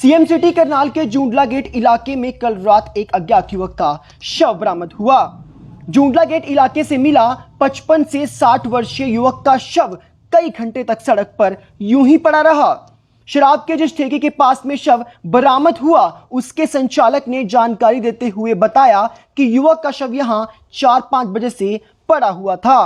CM city Karnal के जूंडला gate इलाके में कल रात एक अज्ञात युवक का शव बरामद हुआ। जूंडला गेट इलाके से मिला 55 से 60 वर्षीय युवक का शव कई घंटे तक सड़क पर यूं ही पड़ा रहा। शराब के जिस ठेके के पास में शव बरामद हुआ, उसके संचालक ने जानकारी देते हुए बताया कि युवक का शव यहां 4-5 बजे से पड़ा हुआ था।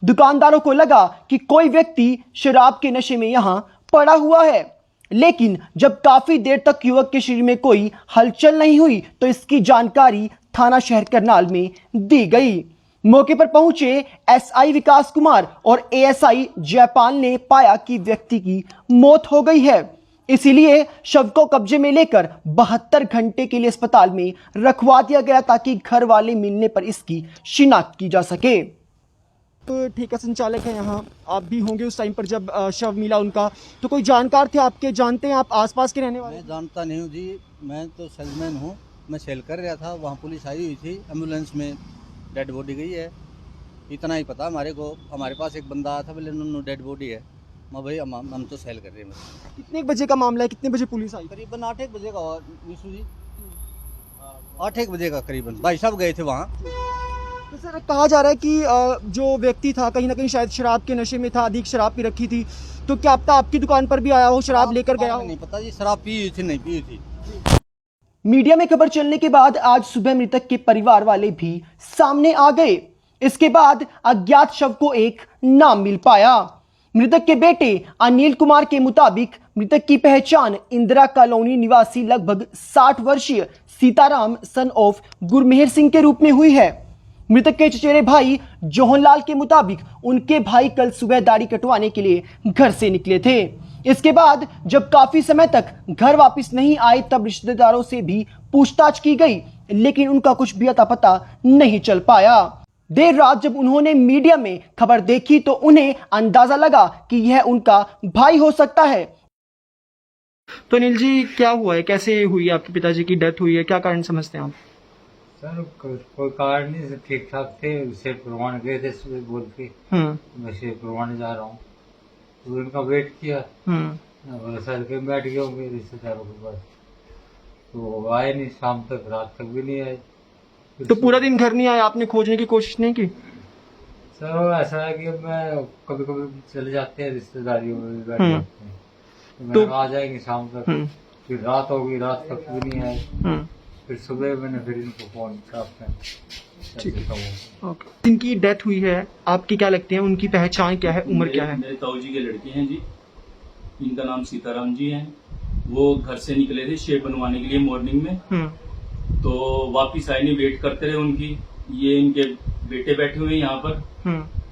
दुकानदारों को लगा कि कोई व्यक्ति शराब के नशे में यहां पड़ा हुआ है, लेकिन जब काफी देर तक युवक के शरीर में कोई हलचल नहीं हुई तो इसकी जानकारी थाना शहर करनाल में दी गई। मौके पर पहुंचे एसआई विकास कुमार और एएसआई जयपाल ने पाया कि व्यक्ति की मौत हो गई है, इसीलिए शव को कब्जे में लेकर 72 घंटे के लिए अस्पताल में रखवा दिया गया ताकि घर वाले मिलने पर इसकी शिनाख्त की जा सके। तो ठेका संचालक है यहाँ, आप भी होंगे उस टाइम पर जब शव मिला उनका, तो कोई जानकार थे आपके, जानते हैं आप आसपास के रहने वाले? मैं जानता नहीं हूँ जी, मैं तो सेलमैन हूँ। मैं सेल कर रहा था, वहाँ पुलिस आई हुई थी, एम्बुलेंस में डेड बॉडी गई है, इतना ही पता हमारे को। हमारे पास एक बंदा आया था, बोले नो डेड बॉडी है। मैं भाई हम तो सेल कर रहे हैं। कितने बजे का मामला है, कितने बजे पुलिस आई? करीबन 8-1 बजे का विशु जी, 8-1 बजे का करीबन। भाई साहब गए थे वहाँ। तो सर कहा जा रहा है कि जो व्यक्ति था कहीं ना कहीं शायद शराब के नशे में था, अधिक शराब पी रखी थी, तो क्या पता आपकी दुकान पर भी आया हो, शराब लेकर गया हो? नहीं पता जी, शराब पी हुई थी नहीं पी हुई थी। मीडिया में खबर चलने के बाद आज सुबह मृतक के परिवार वाले भी सामने आ गए। इसके बाद अज्ञात शव को एक नाम मिल पाया। मृतक के बेटे अनिल कुमार के मुताबिक मृतक की पहचान इंदिरा कॉलोनी निवासी लगभग 60 वर्षीय सीताराम सन ऑफ गुरमेहर सिंह के रूप में हुई है। मृतक के चचेरे भाई जोहनलाल के मुताबिक उनके भाई कल सुबह दाढ़ी कटवाने के लिए घर से निकले थे। इसके बाद जब काफी समय तक घर वापस नहीं आए तब रिश्तेदारों से भी पूछताछ की गई, लेकिन उनका कुछ भी अता पता नहीं चल पाया। देर रात जब उन्होंने मीडिया में खबर देखी तो उन्हें अंदाजा लगा कि यह उनका भाई हो सकता है। तो अनिल जी, क्या हुआ है, कैसे हुई आपके पिताजी की डेथ हुई है, क्या कारण समझते हैं आप? सर कोई कारण नहीं, ठीक ठाक थे। उसे प्रमाण गए थे सुबह बोल के मैं से प्रमाण जा रहा हूँ, तो उनका वेट किया। सर के बैठ गए होंगे रिश्तेदारों के पास, तो आए नहीं, शाम तक रात तक भी नहीं आए। तो पूरा दिन घर नहीं आए, आपने खोजने की कोशिश नहीं की? सर ऐसा है कि मैं कभी कभी चले जाते हैं रिश्तेदारियों में बैठ जाते हैं, तो आ जाएंगे शाम तक, फिर रात होगी, रात तक भी नहीं आए। फिर सुबह मैंने फिर इनको फोन किया। जिनकी डेथ हुई है आपकी क्या लगते हैं, उनकी पहचान क्या है, उम्र क्या है? मेरे ताऊ जी के लड़के हैं जी, इनका नाम सीताराम जी है। वो घर से निकले थे शेप बनवाने के लिए मॉर्निंग में, तो वापिस आए नहीं, वेट करते रहे उनकी। ये इनके बेटे बैठे हुए हैं यहाँ पर,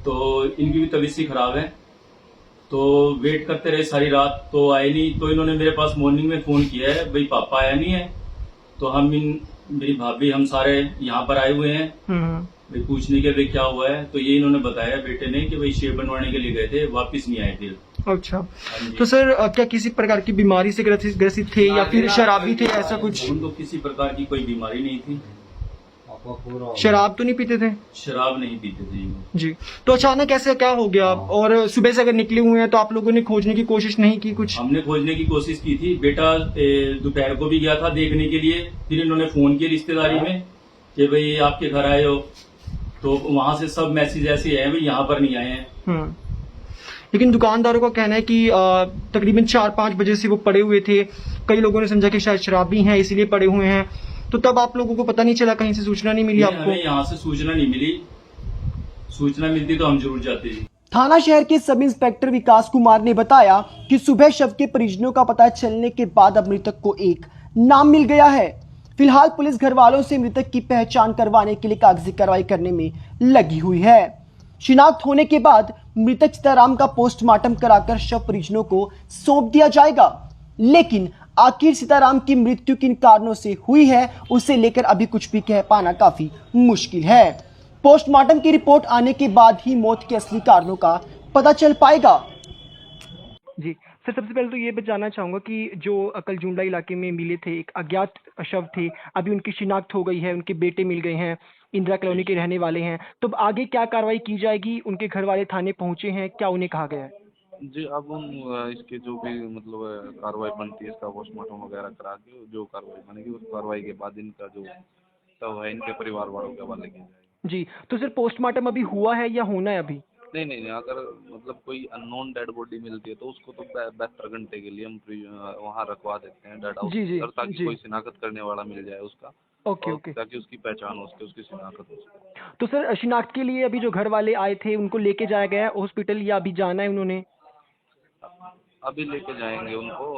तो इनकी भी तबीयत सी खराब है, तो वेट करते रहे सारी रात, तो आए नहीं। तो इन्होंने मेरे पास मॉर्निंग में फोन किया है, भाई पापा आया नहीं है। तो मेरी भाभी हम सारे यहाँ पर आए हुए हैं भाई पूछने के लिए क्या हुआ है। तो ये इन्होंने बताया बेटे ने कि भाई शेप बनवाने के लिए गए थे, वापस नहीं आए फिर। अच्छा, तो सर क्या किसी प्रकार की बीमारी से ग्रसित थे या फिर शराबी थे, ऐसा कुछ? उनको किसी प्रकार की कोई बीमारी नहीं थी। शराब तो नहीं पीते थे? शराब नहीं पीते थे जी। तो अचानक ऐसे क्या हो गया? और सुबह से अगर निकले हुए हैं तो आप लोगों ने खोजने की कोशिश नहीं की कुछ? हमने खोजने की कोशिश की थी, बेटा दोपहर को भी गया था देखने के लिए। फिर इन्होंने फोन किया रिश्तेदारी में कि भाई आपके घर आए हो, तो वहां से सब मैसेज ऐसे हैं भाई यहाँ पर नहीं आए हैं। लेकिन दुकानदारों का कहना है कि तकरीबन 4-5 बजे से वो पड़े हुए थे। कई लोगों ने समझा कि शायद शराबी हैं इसलिए पड़े हुए हैं। तो तब आप लोगों को पता नहीं चला, कहीं से सूचना नहीं मिली आपको? हमें यहाँ से सूचना नहीं मिली, सूचना मिलती तो हम जरूर जाते जी। थाना शहर के सब इंस्पेक्टर विकास कुमार ने बताया कि सुबह शव के परिजनों का पता चलने के बाद अब मृतक को एक नाम मिल गया है। फिलहाल पुलिस घर वालों से मृतक की पहचान करवाने के लिए कागजी कार्रवाई करने में लगी हुई है। शिनाख्त होने के बाद मृतक सीताराम का पोस्टमार्टम कराकर शव परिजनों को सौंप दिया जाएगा। लेकिन आखिर सीताराम की मृत्यु किन कारणों से हुई है उसे लेकर अभी कुछ भी कह पाना काफी मुश्किल है। पोस्टमार्टम की रिपोर्ट आने के बाद ही मौत के असली कारणों का पता चल पाएगा। जी सर, सबसे पहले तो ये जानना चाहूंगा कि जो कल जूंडला इलाके में मिले थे एक अज्ञात शव थे, अभी उनकी शिनाख्त हो गई है, उनके बेटे मिल गए हैं, इंदिरा कॉलोनी के रहने वाले हैं, तो आगे क्या कार्रवाई की जाएगी? उनके घर वाले थाने पहुंचे हैं, क्या उन्हें कहा गया है? जी, अब हम इसके जो भी मतलब कार्रवाई बनती है, इसका पोस्टमार्टम वगैरह करा के जो कार्रवाई बनेगी उस कार्रवाई के बाद इनका जो सब है इनके परिवार वालों के हवाले किया जाएगा। जी, तो सर पोस्टमार्टम अभी हुआ है या होना है अभी? नहीं नहीं नहीं, अगर मतलब कोई अननोन डेड बॉडी मिलती है तो उसको तो 72 घंटे के लिए हम वहाँ रखवा देते हैं डेड हाउस जी, जी, और ताकि जी। कोई शिनाख्त करने वाला मिल जाए उसका, ओके, और ओके। ताकि उसकी पहचान हो सके, उसकी शिनाख्त हो सके। तो सर शिनाख्त के लिए अभी जो घर वाले आए थे उनको लेके जाया गया है हॉस्पिटल या अभी जाना है उन्होंने? अभी लेके जाएंगे उनको,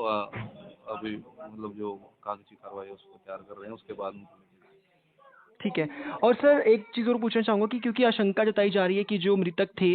अभी मतलब जो कागजी कार्रवाई है उसको तैयार कर रहे हैं, उसके बाद उनको ठीक है। और सर एक चीज़ और पूछना चाहूँगा कि क्योंकि आशंका जताई जा रही है कि जो मृतक थे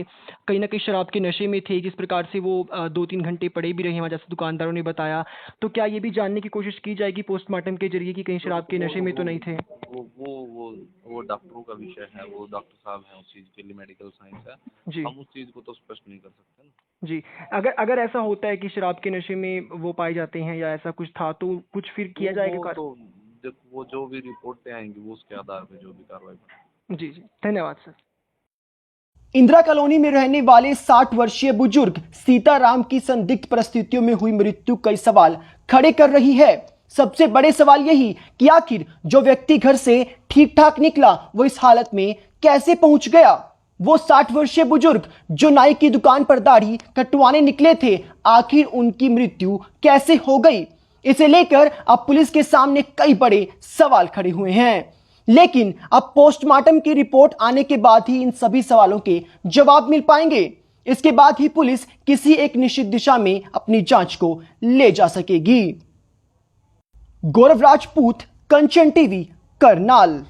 कहीं ना कहीं शराब के नशे में थे, जिस प्रकार से वो 2-3 घंटे पड़े भी रहे वहाँ जैसे दुकानदारों ने बताया, तो क्या ये भी जानने की कोशिश की जाएगी पोस्टमार्टम के जरिए कि कहीं शराब के नशे में तो नहीं थे? वो डॉक्टरों का विषय है, वो डॉक्टर साहब हैं उस चीज़ के लिए, मेडिकल साइंस है, जी, हम उस चीज़ को तो स्पष्ट नहीं कर सकते ना। जी। अगर अगर ऐसा होता है कि शराब के नशे में वो पाए जाते हैं या ऐसा कुछ था तो कुछ फिर किया जाएगा वो तो जब वो जो भी रिपोर्टें आएंगी वो उसके आधार पे जो भी कार्रवाई बनेगी। जी, जी। धन्यवाद सर। इंदिरा कॉलोनी में रहने वाले 60 वर्षीय बुजुर्ग सीताराम की संदिग्ध परिस्थितियों में हुई मृत्यु कई सवाल खड़े कर रही है। सबसे बड़े सवाल यही कि आखिर जो व्यक्ति घर से ठीक ठाक निकला वो इस हालत में कैसे पहुंच गया। वो 60 वर्षीय बुजुर्ग जो नाई की दुकान पर दाढ़ी कटवाने निकले थे, आखिर उनकी मृत्यु कैसे हो गई, इसे लेकर अब पुलिस के सामने कई बड़े सवाल खड़े हुए हैं। लेकिन अब पोस्टमार्टम की रिपोर्ट आने के बाद ही इन सभी सवालों के जवाब मिल पाएंगे। इसके बाद ही पुलिस किसी एक निश्चित दिशा में अपनी जांच को ले जा सकेगी। गौरव राजपूत, कंचन टीवी, करनाल।